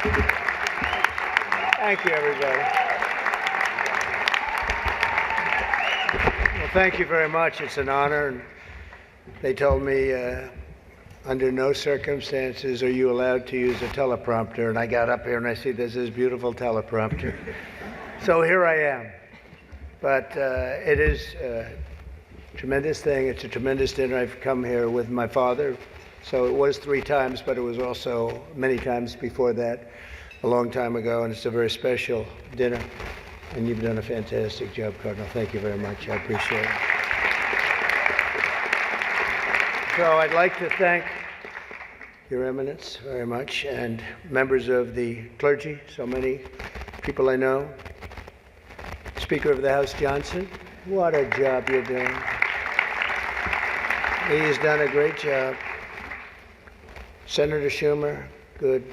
Thank you, everybody. Well, thank you very much. It's an honor. And they told me under no circumstances are you allowed to use a teleprompter. And I got up here and I see this is beautiful teleprompter. So here I am. But it is a tremendous thing. It's a tremendous dinner. I've come here with my father. So it was 3 times, but it was also many times before that, a long time ago. And it's a very special dinner. And you've done a fantastic job, Cardinal. Thank you very much. I appreciate it. So I'd like to thank Your Eminence very much, and members of the clergy, so many people I know. Speaker of the House Johnson, what a job you're doing. He's done a great job. Senator Schumer, good.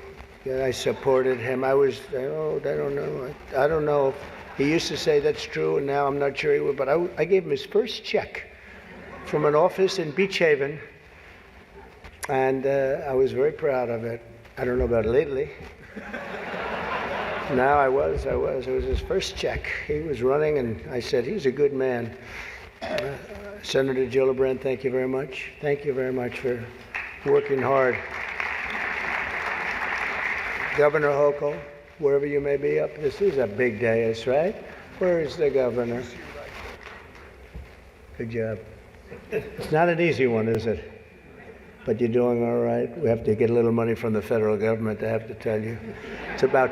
Yeah, I supported him. I don't know. He used to say that's true, and now I'm not sure he would, but I gave him his first check from an office in Beach Haven, and I was very proud of it. I don't know about lately. Now it was his first check. He was running, and I said, he's a good man. Senator Gillibrand, thank you very much. Thank you very much for working hard. Governor Hochul, wherever you may be up, this is a big day, right? Where is the governor? Good job. It's not an easy one, is it? But you're doing all right. We have to get a little money from the federal government, I have to tell you. It's about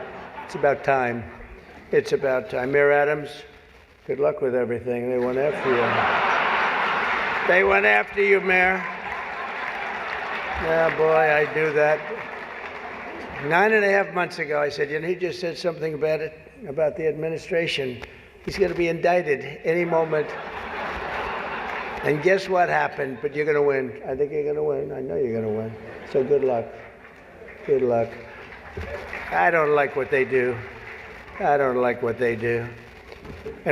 time. It's about time. Mayor Adams, good luck with everything. They went after you. They went after you, Mayor. Yeah, boy, I do that. 9.5 months ago, I said, he just said something about the administration. He's going to be indicted any moment. And guess what happened? But you're going to win. I think you're going to win. I know you're going to win. So good luck. Good luck. I don't like what they do. And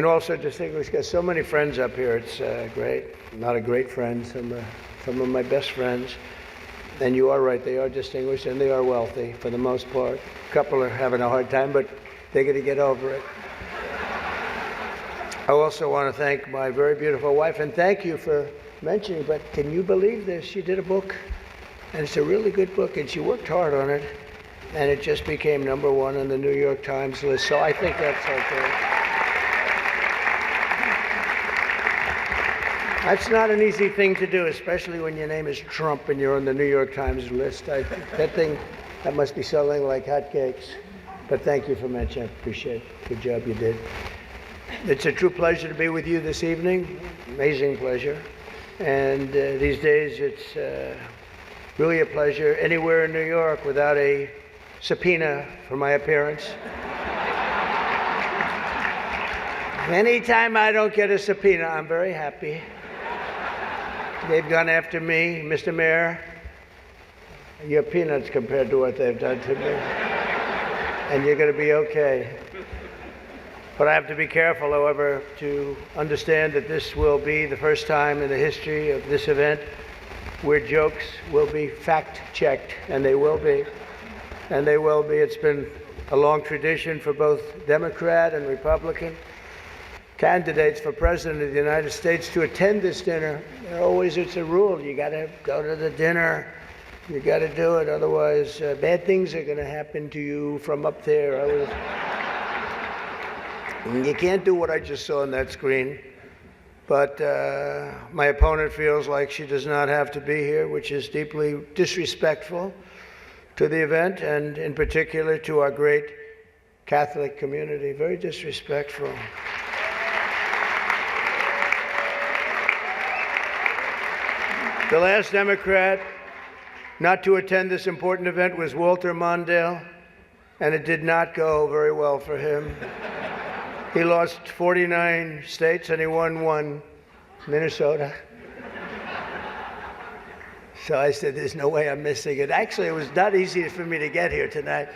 also distinguished, got so many friends up here. It's great. A lot of great friends. Some of my best friends. And you are right, they are distinguished and they are wealthy for the most part. A couple are having a hard time, but they're going to get over it. I also want to thank my very beautiful wife, and thank you for mentioning, but can you believe this? She did a book, and it's a really good book, and she worked hard on it, and it just became #1 on the New York Times list, so I think that's okay. That's not an easy thing to do, especially when your name is Trump and you're on the New York Times list. That must be selling like hotcakes. But thank you for mentioning. I appreciate it. Good job you did. It's a true pleasure to be with you this evening. Amazing pleasure. And these days it's really a pleasure anywhere in New York without a subpoena for my appearance. Anytime I don't get a subpoena, I'm very happy. They've gone after me, Mr. Mayor. You're peanuts compared to what they've done to me. And you're going to be okay. But I have to be careful, however, to understand that this will be the first time in the history of this event where jokes will be fact-checked, and they will be. And they will be. It's been a long tradition for both Democrat and Republican candidates for President of the United States to attend this dinner. It's a rule. You got to go to the dinner. You got to do it. Otherwise, bad things are going to happen to you from up there. You can't do what I just saw on that screen. But my opponent feels like she does not have to be here, which is deeply disrespectful to the event, and in particular to our great Catholic community. Very disrespectful. The last Democrat not to attend this important event was Walter Mondale, and it did not go very well for him. He lost 49 states and he won 1, Minnesota. So I said, there's no way I'm missing it. Actually, it was not easy for me to get here tonight.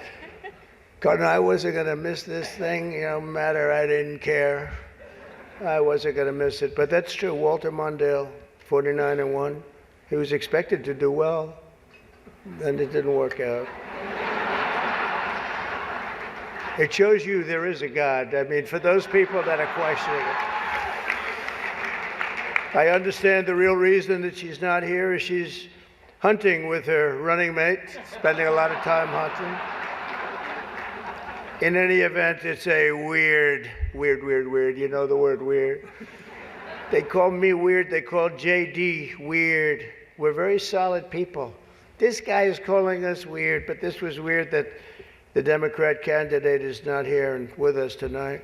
Cardinal, I wasn't going to miss this thing, no matter, I didn't care. I wasn't going to miss it. But that's true, Walter Mondale, 49-1. He was expected to do well, and it didn't work out. It shows you there is a God. I mean, for those people that are questioning it. I understand the real reason that she's not here is she's hunting with her running mate, spending a lot of time hunting. In any event, it's a weird. You know the word weird. They call me weird. They call JD weird. We're very solid people. This guy is calling us weird, but this was weird that the Democrat candidate is not here and with us tonight.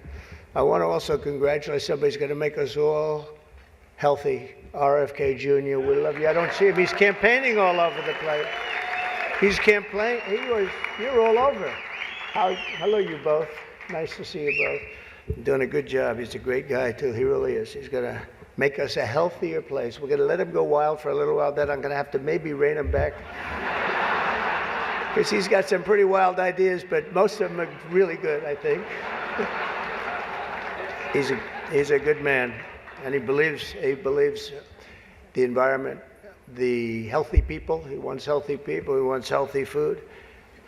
I want to also congratulate somebody's going to make us all healthy. RFK Jr., we love you. I don't see him. He's campaigning all over the place. He's campaigning. You're all over. Hello, you both. Nice to see you both. Doing a good job. He's a great guy, too. He really is. He's going to make us a healthier place. We're going to let him go wild for a little while. Then I'm going to have to maybe rein him back. Because he's got some pretty wild ideas, but most of them are really good, I think. He's a good man, and he believes the environment, the healthy people. He wants healthy people. He wants healthy food.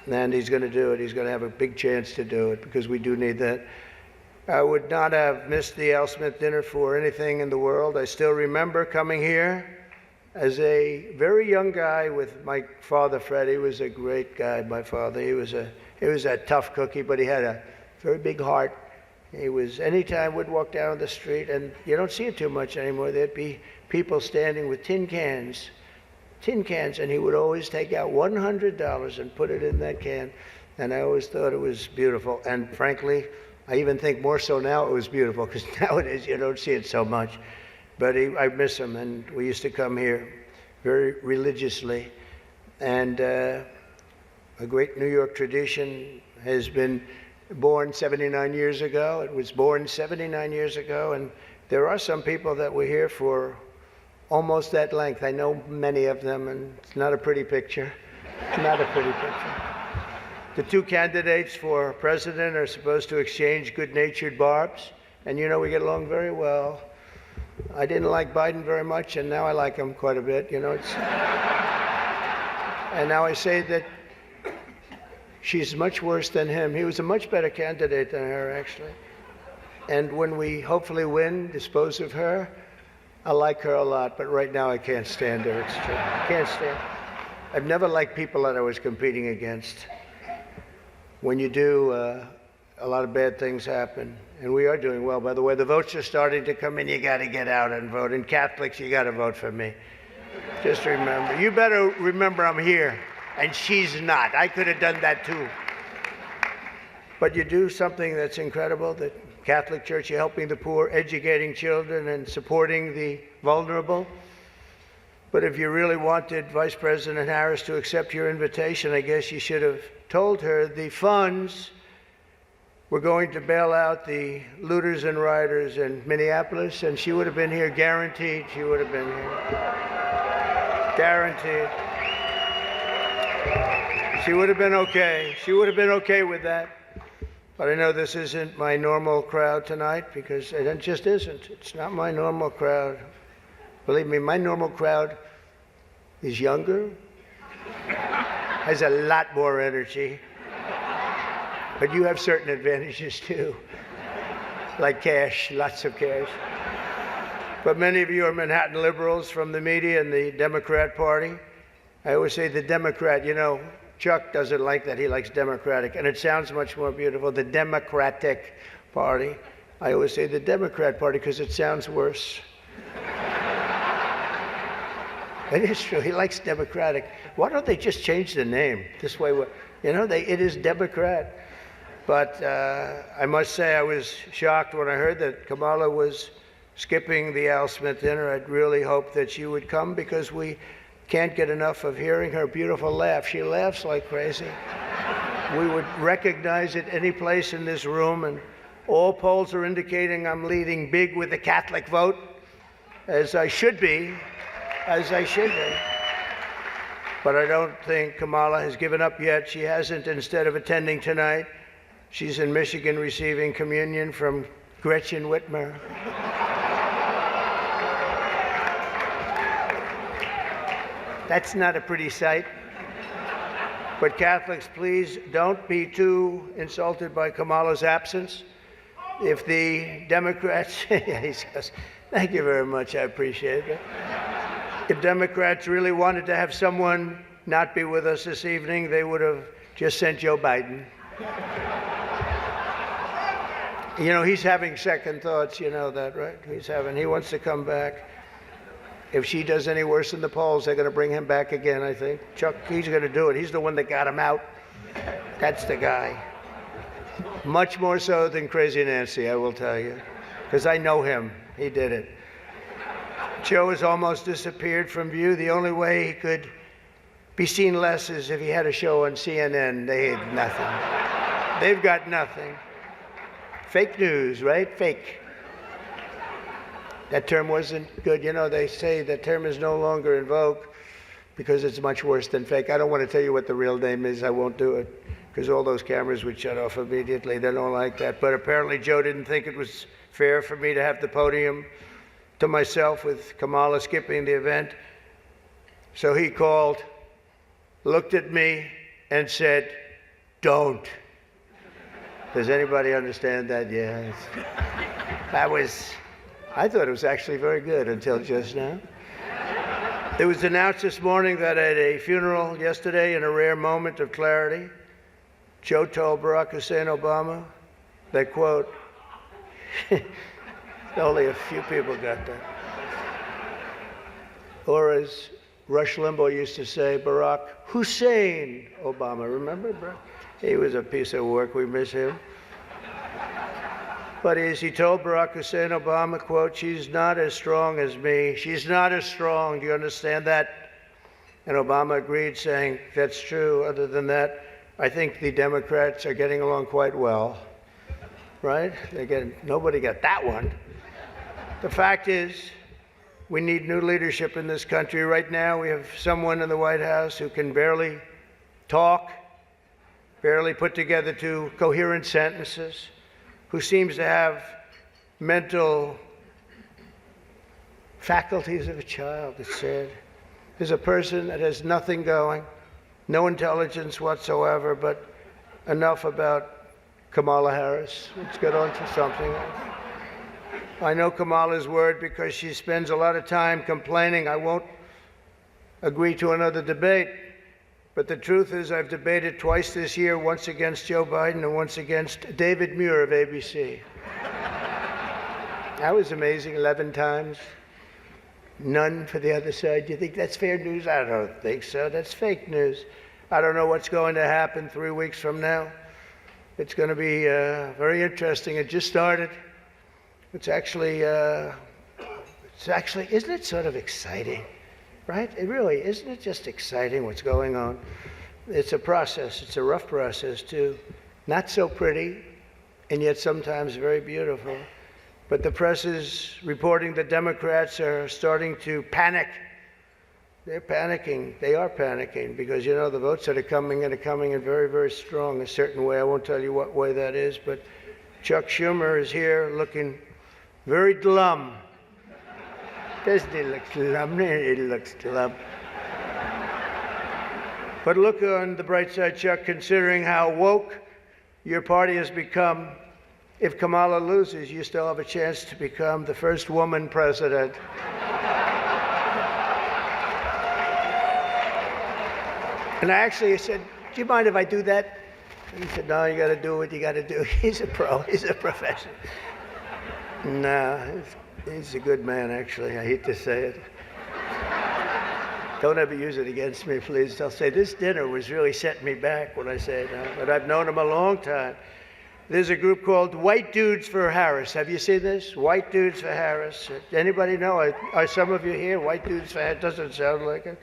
And he's going to do it. He's going to have a big chance to do it because we do need that. I would not have missed the Al Smith dinner for anything in the world. I still remember coming here as a very young guy with my father, Fred. He was a great guy, my father. He was a tough cookie, but he had a very big heart. Anytime we'd walk down the street, and you don't see it too much anymore, there'd be people standing with tin cans, and he would always take out $100 and put it in that can. And I always thought it was beautiful. And frankly, I even think more so now it was beautiful, because nowadays you don't see it so much. But I miss him, and we used to come here very religiously. And a great New York tradition has been born 79 years ago. It was born 79 years ago, and there are some people that were here for almost that length. I know many of them, and it's not a pretty picture. It's not a pretty picture. The two candidates for president are supposed to exchange good-natured barbs, and you know we get along very well. I didn't like Biden very much, and now I like him quite a bit. You know, and now I say that she's much worse than him. He was a much better candidate than her, actually. And when we hopefully win, dispose of her, I like her a lot, but right now I can't stand her. It's true. I can't stand her. I've never liked people that I was competing against. When you do, a lot of bad things happen. And we are doing well. By the way, the votes are starting to come in. You got to get out and vote. And Catholics, you got to vote for me. Just remember. You better remember I'm here. And she's not. I could have done that too. But you do something that's incredible. The Catholic Church, you're helping the poor, educating children, and supporting the vulnerable. But if you really wanted Vice President Harris to accept your invitation, I guess you should have told her the funds were going to bail out the looters and rioters in Minneapolis, and she would have been here, guaranteed. She would have been here. Guaranteed. She would have been okay. She would have been okay with that. But I know this isn't my normal crowd tonight, because it just isn't. It's not my normal crowd. Believe me, my normal crowd is younger, has a lot more energy, but you have certain advantages too, like cash, lots of cash. But many of you are Manhattan liberals from the media and the Democrat Party. I always say the Democrat, you know, Chuck doesn't like that. He likes Democratic, and it sounds much more beautiful, the Democratic Party. I always say the Democrat Party because it sounds worse. It is true. He likes Democratic. Why don't they just change the name? This way, you know, it is Democrat. But I must say I was shocked when I heard that Kamala was skipping the Al Smith dinner. I'd really hoped that she would come, because we can't get enough of hearing her beautiful laugh. She laughs like crazy. We would recognize it any place in this room, and all polls are indicating I'm leading big with the Catholic vote, as I should be. But I don't think Kamala has given up yet. She hasn't. Instead of attending tonight, she's in Michigan receiving communion from Gretchen Whitmer. That's not a pretty sight. But Catholics, please don't be too insulted by Kamala's absence. If the Democrats, yeah, he says, thank you very much, I appreciate it. If Democrats really wanted to have someone not be with us this evening, they would have just sent Joe Biden. You know, he's having second thoughts, you know that, right? He wants to come back. If she does any worse in the polls, they're going to bring him back again, I think. Chuck, he's going to do it. He's the one that got him out. That's the guy. Much more so than Crazy Nancy, I will tell you, because I know him. He did it. Joe has almost disappeared from view. The only way he could be seen less is if he had a show on CNN. They had nothing. They've got nothing. Fake news, right? Fake. That term wasn't good. You know, they say that term is no longer in vogue because it's much worse than fake. I don't want to tell you what the real name is. I won't do it because all those cameras would shut off immediately. They don't like that. But apparently Joe didn't think it was fair for me to have the podium to myself with Kamala skipping the event. So he called, looked at me, and said, don't. Does anybody understand that? Yes. I thought it was actually very good until just now. It was announced this morning that at a funeral yesterday, in a rare moment of clarity, Joe told Barack Hussein Obama that, quote, only a few people got that. Or as Rush Limbaugh used to say, Barack Hussein Obama. Remember, bro? He was a piece of work. We miss him. But as he told Barack Hussein Obama, quote, she's not as strong as me. She's not as strong. Do you understand that? And Obama agreed, saying, that's true. Other than that, I think the Democrats are getting along quite well. Right? Nobody got that one. The fact is, we need new leadership in this country. Right now, we have someone in the White House who can barely talk, barely put together two coherent sentences, who seems to have mental faculties of a child, it's said. There's a person that has nothing going, no intelligence whatsoever, but enough about Kamala Harris. Let's get on to something else. I know Kamala's word because she spends a lot of time complaining. I won't agree to another debate. But the truth is, I've debated twice this year, once against Joe Biden and once against David Muir of ABC. That was amazing, 11 times. None for the other side. Do you think that's fair news? I don't think so. That's fake news. I don't know what's going to happen 3 weeks from now. It's going to be very interesting. It just started. It's actually, isn't it sort of exciting? Right? It really, isn't it just exciting what's going on? It's a process. It's a rough process, too. Not so pretty, and yet sometimes very beautiful. But the press is reporting that Democrats are starting to panic. They're panicking. They are panicking because, you know, the votes that are coming in very, very strong, a certain way. I won't tell you what way that is, but Chuck Schumer is here looking very glum. Doesn't he look glum? He looks glum. But look on the bright side, Chuck, considering how woke your party has become. If Kamala loses, you still have a chance to become the first woman president. And I actually said, do you mind if I do that? And he said, no, you got to do what you got to do. He's a pro. He's a professional. No, he's a good man, actually. I hate to say it. Don't ever use it against me, please. They'll say, this dinner was really setting me back when I say that. But I've known him a long time. There's a group called White Dudes for Harris. Have you seen this? White Dudes for Harris. Anybody know? Are some of you here? White Dudes for Harris? Doesn't sound like it.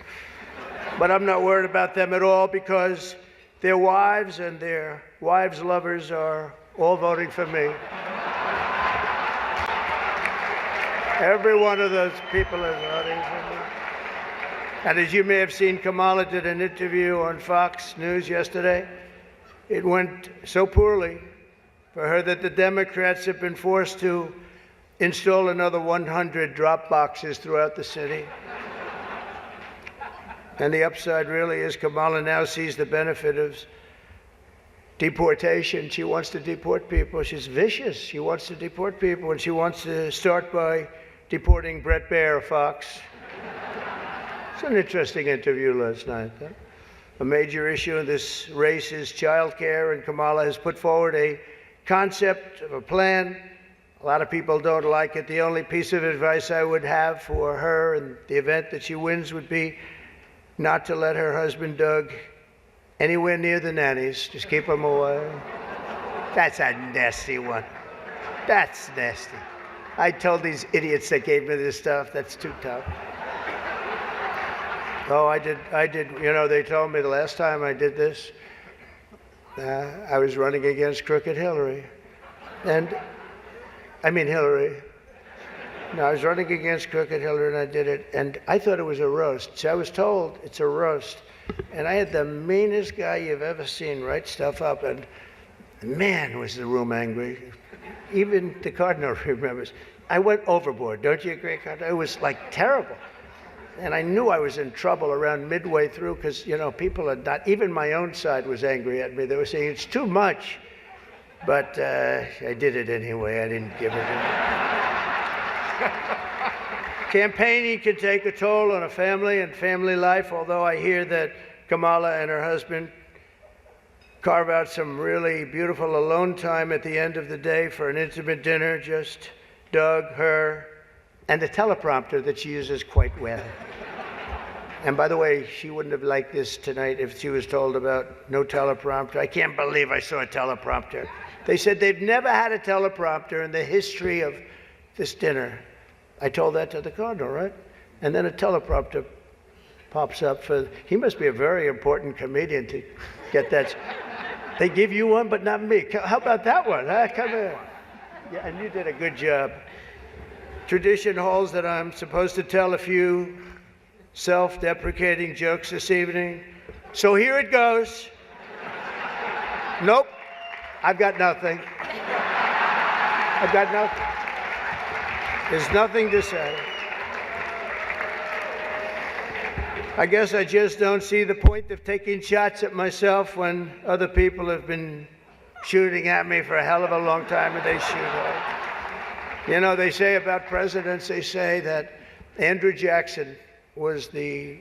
But I'm not worried about them at all because their wives and their wives' lovers are all voting for me. Every one of those people is voting for me. And as you may have seen, Kamala did an interview on Fox News yesterday. It went so poorly for her that the Democrats have been forced to install another 100 drop boxes throughout the city. And the upside really is Kamala now sees the benefit of deportation. She wants to deport people. She's vicious. She wants to deport people, and she wants to start by deporting Bret Baier of Fox. It's an interesting interview last night. Huh? A major issue in this race is child care, and Kamala has put forward a concept of a plan. A lot of people don't like it. The only piece of advice I would have for her in the event that she wins would be not to let her husband, Doug, anywhere near the nannies. Just keep them away. That's a nasty one. That's nasty. I told these idiots that gave me this stuff, that's too tough. Oh, I did. You know, they told me the last time I did this, I was running against Crooked Hillary. Hillary. No, I was running against Crooked Hillary, and I did it, and I thought it was a roast. So I was told it's a roast. And I had the meanest guy you've ever seen write stuff up, and man, was the room angry. Even the Cardinal remembers. I went overboard, don't you agree, Cardinal? It was like terrible. And I knew I was in trouble around midway through because, you know, people are not, even my own side was angry at me. They were saying, it's too much. But I did it anyway. I didn't give it. Campaigning can take a toll on a family and family life, although I hear that Kamala and her husband carve out some really beautiful alone time at the end of the day for an intimate dinner, just Doug, her, and a teleprompter that she uses quite well. And by the way, she wouldn't have liked this tonight if she was told about no teleprompter. I can't believe I saw a teleprompter. They said they've never had a teleprompter in the history of this dinner. I told that to the Cardinal, right? And then a teleprompter pops up for, he must be a very important comedian to get that. They give you one, but not me. How about that one? Huh? Come here. Yeah, and you did a good job. Tradition holds that I'm supposed to tell a few self-deprecating jokes this evening. So here it goes. Nope, I've got nothing. I've got nothing. There's nothing to say. I guess I just don't see the point of taking shots at myself when other people have been shooting at me for a hell of a long time, and they shoot hard. You know, they say about presidents, they say that Andrew Jackson was the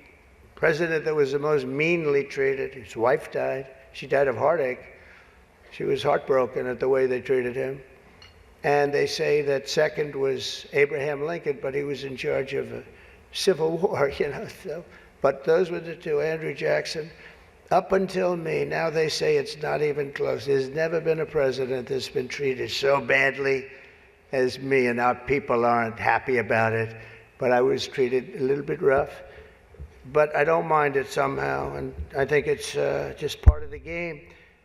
president that was the most meanly treated. His wife died. She died of heartache. She was heartbroken at the way they treated him. And they say that second was Abraham Lincoln, but he was in charge of a civil war, you know. So, but those were the two, Andrew Jackson. Up until me, now they say it's not even close. There's never been a president that's been treated so badly as me, and our people aren't happy about it. But I was treated a little bit rough. But I don't mind it somehow, and I think it's just part of the game.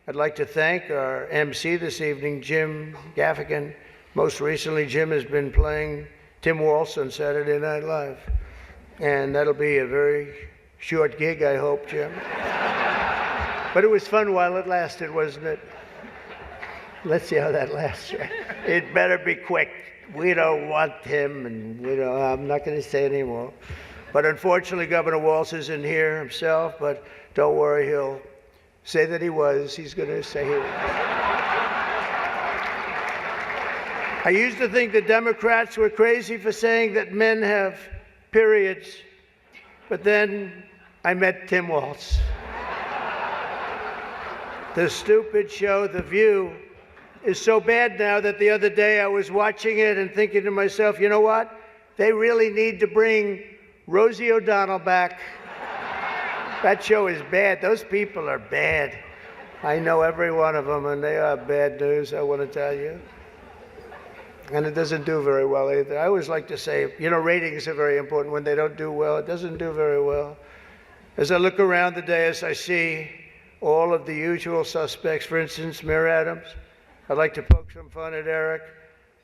I'd like to thank our MC this evening, Jim Gaffigan. Most recently, Jim has been playing Tim Waltz on Saturday Night Live. And that'll be a very short gig, I hope, Jim. But it was fun while it lasted, wasn't it? Let's see how that lasts. It better be quick. We don't want him, and I'm not going to say anymore. But unfortunately, Governor Waltz isn't here himself, but don't worry, he'll say that he was. He's going to say he was. I used to think the Democrats were crazy for saying that men have periods, but then I met Tim Waltz. The stupid show, The View, is so bad now that the other day I was watching it and thinking to myself, you know what? They really need to bring Rosie O'Donnell back. That show is bad. Those people are bad. I know every one of them, and they are bad news, I want to tell you. And it doesn't do very well either. I always like to say, ratings are very important. When they don't do well, it doesn't do very well. As I look around the dais, I see all of the usual suspects. For instance, Mayor Adams. I'd like to poke some fun at Eric,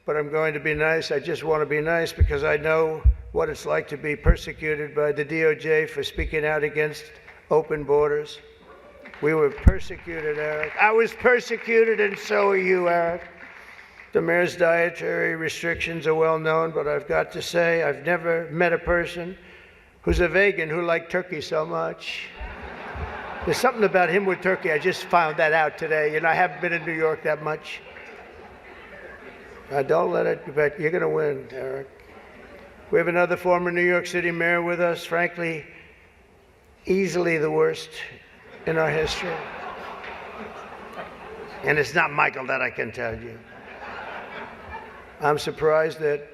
but I'm going to be nice. I just want to be nice because I know what it's like to be persecuted by the DOJ for speaking out against open borders. We were persecuted, Eric. I was persecuted, and so are you, Eric. The mayor's dietary restrictions are well known, but I've got to say I've never met a person who's a vegan who liked turkey so much. There's something about him with turkey. I just found that out today. You know, I haven't been in New York that much. Don't let it, but you're going to win, Eric. We have another former New York City mayor with us, frankly, easily the worst in our history. And it's not Michael, that I can tell you. I'm surprised that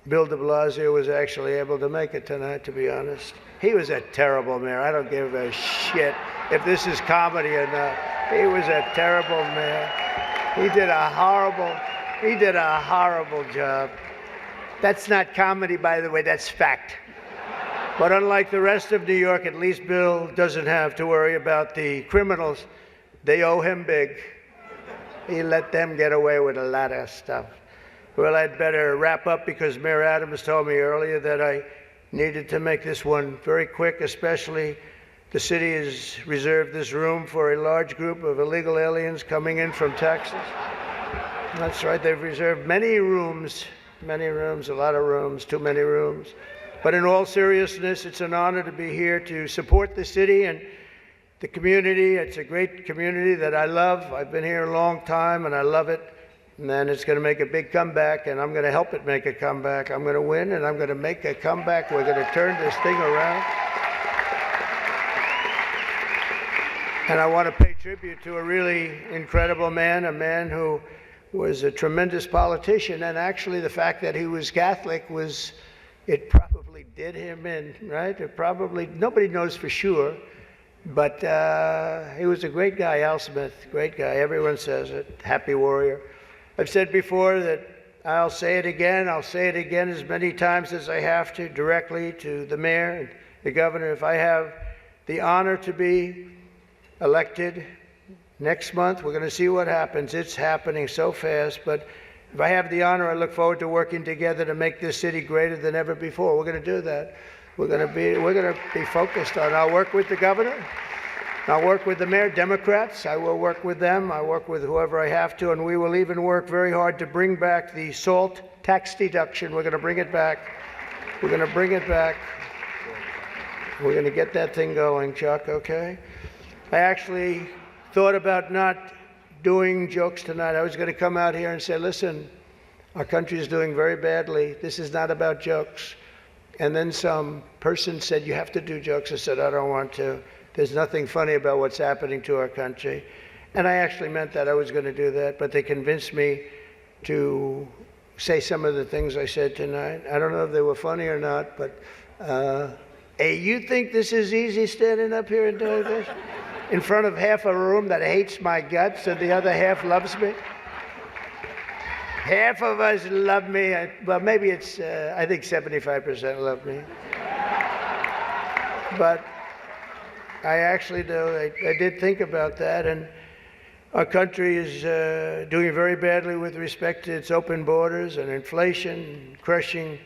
Bill de Blasio was actually able to make it tonight, to be honest. He was a terrible mayor. I don't give a shit if this is comedy or not. He was a terrible mayor. He did a horrible job. That's not comedy, by the way, that's fact. But unlike the rest of New York, at least Bill doesn't have to worry about the criminals. They owe him big. He let them get away with a lot of stuff. Well, I'd better wrap up because Mayor Adams told me earlier that I needed to make this one very quick, especially the city has reserved this room for a large group of illegal aliens coming in from Texas. That's right, they've reserved many rooms, a lot of rooms, too many rooms. But in all seriousness, it's an honor to be here to support the city and the community. It's a great community that I love. I've been here a long time and I love it. And then it's going to make a big comeback, and I'm going to help it make a comeback. I'm going to win, and I'm going to make a comeback. We're going to turn this thing around. And I want to pay tribute to a really incredible man, a man who was a tremendous politician. And actually, the fact that he was Catholic it probably did him in, right? It probably, nobody knows for sure. But he was a great guy, Al Smith, great guy. Everyone says it, happy warrior. I've said before that I'll say it again as many times as I have to, directly to the mayor and the governor. If I have the honor to be elected next month, we're going to see what happens. It's happening so fast, but if I have the honor, I look forward to working together to make this city greater than ever before. We're going to do that. We're going to be focused on. I'll work with the governor. I'll work with the mayor, Democrats. I will work with them. I work with whoever I have to, and we will even work very hard to bring back the SALT tax deduction. We're going to bring it back. We're going to bring it back. We're going to get that thing going, Chuck, okay? I actually thought about not doing jokes tonight. I was going to come out here and say, listen, our country is doing very badly. This is not about jokes. And then some person said, you have to do jokes. I said, I don't want to. There's nothing funny about what's happening to our country. And I actually meant that. I was going to do that, but they convinced me to say some of the things I said tonight. I don't know if they were funny or not, but hey, you think this is easy standing up here and doing this? In front of half a room that hates my guts and the other half loves me? Half of us love me. Well, maybe it's, I think 75% love me. But I actually do. I did think about that, and our country is doing very badly with respect to its open borders and inflation, crushing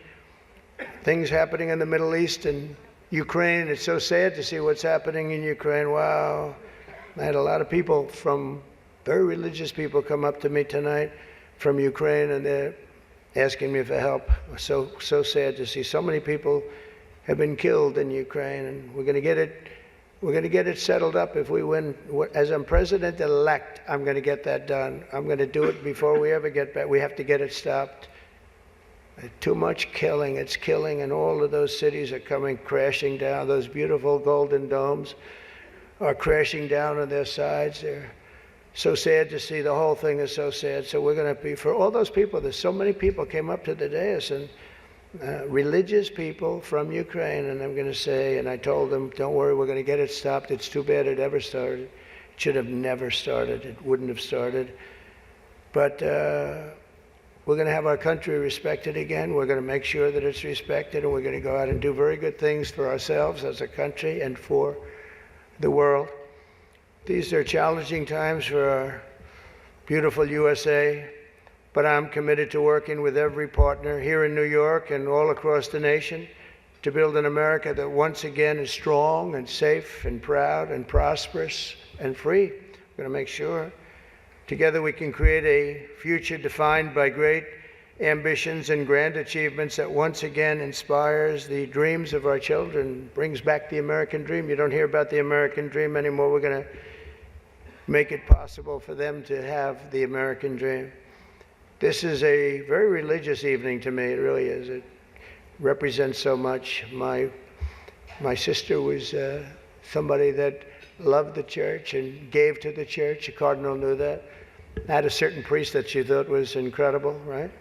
things happening in the Middle East and Ukraine. It's so sad to see what's happening in Ukraine. Wow. I had a lot of people very religious people come up to me tonight from Ukraine, and they're asking me for help. So sad to see so many people have been killed in Ukraine, and we're going to get it settled up if we win. As I'm president-elect, I'm going to get that done. I'm going to do it before we ever get back. We have to get it stopped. Too much killing. It's killing, and all of those cities are coming crashing down. Those beautiful golden domes are crashing down on their sides. They're so sad to see. The whole thing is so sad. So we're going to be, for all those people, there's so many people came up to the dais, and religious people from Ukraine, and I'm going to say, and I told them, don't worry, we're going to get it stopped. It's too bad it ever started. It should have never started. It wouldn't have started. But we're going to have our country respected again. We're going to make sure that it's respected, and we're going to go out and do very good things for ourselves as a country and for the world. These are challenging times for our beautiful USA. But I'm committed to working with every partner here in New York and all across the nation to build an America that once again is strong and safe and proud and prosperous and free. We're going to make sure together we can create a future defined by great ambitions and grand achievements that once again inspires the dreams of our children, brings back the American dream. You don't hear about the American dream anymore. We're going to make it possible for them to have the American dream. This is a very religious evening to me. It really is. It represents so much. My sister was somebody that loved the church and gave to the church. The cardinal knew that. Had a certain priest that she thought was incredible, right?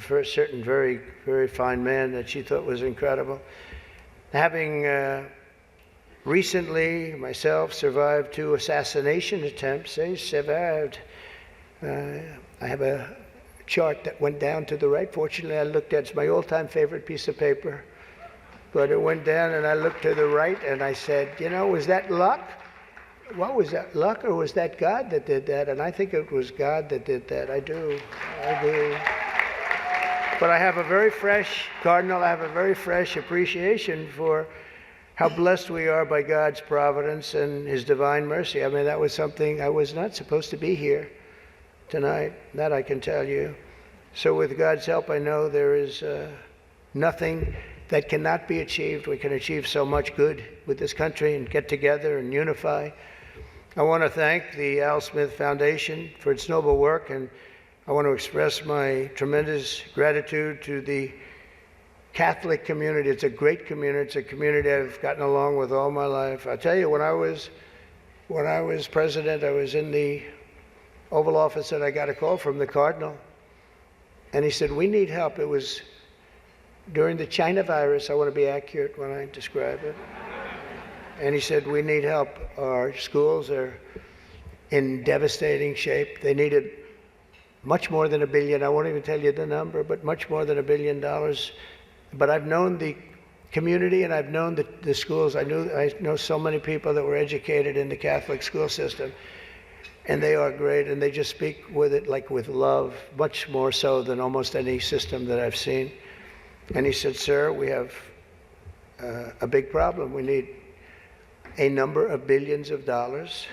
A certain very, very fine man that she thought was incredible. Having recently, myself, survived 2 assassination attempts. I survived. I have a chart that went down to the right. Fortunately, I looked at it. It's my all-time favorite piece of paper. But it went down, and I looked to the right, and I said, you know, was that luck? What was that, luck, or was that God that did that? And I think it was God that did that. I do. But I have a very fresh, Cardinal, I have a very fresh appreciation for how blessed we are by God's providence and His divine mercy. I mean, that was something, I was not supposed to be here tonight. That I can tell you. So with God's help, I know there is nothing that cannot be achieved. We can achieve so much good with this country and get together and unify. I want to thank the Al Smith Foundation for its noble work, and I want to express my tremendous gratitude to the Catholic community. It's a great community. It's a community I've gotten along with all my life. I tell you, when I was president, I was in the Oval Office and I got a call from the Cardinal. And he said, we need help. It was during the China virus. I want to be accurate when I describe it. And he said, we need help. Our schools are in devastating shape. They needed much more than $1 billion. I won't even tell you the number, but much more than $1 billion. But I've known the community and I've known the schools. I know so many people that were educated in the Catholic school system, and they are great, and they just speak with it like with love, much more so than almost any system that I've seen. And he said, sir, we have a big problem. We need a number of billions of dollars,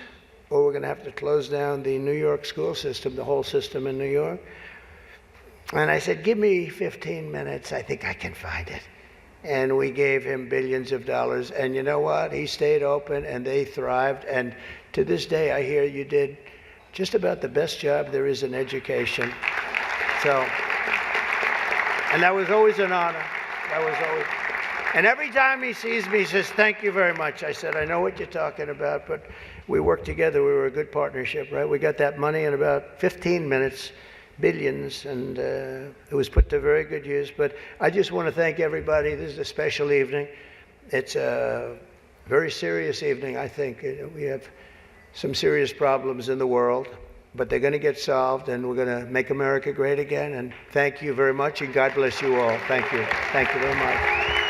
or we're going to have to close down the New York school system, the whole system in New York. And I said, give me 15 minutes. I think I can find it. And we gave him billions of dollars. And you know what? He stayed open, and they thrived. And to this day, I hear you did just about the best job there is in education. So, and that was always an honor. That was always. And every time he sees me, he says, thank you very much. I said, I know what you're talking about, but we worked together. We were a good partnership, right? We got that money in about 15 minutes, billions, and it was put to very good use. But I just want to thank everybody. This is a special evening. It's a very serious evening, I think. We have some serious problems in the world, but they're going to get solved, and we're going to make America great again. And thank you very much, and God bless you all. Thank you. Thank you very much.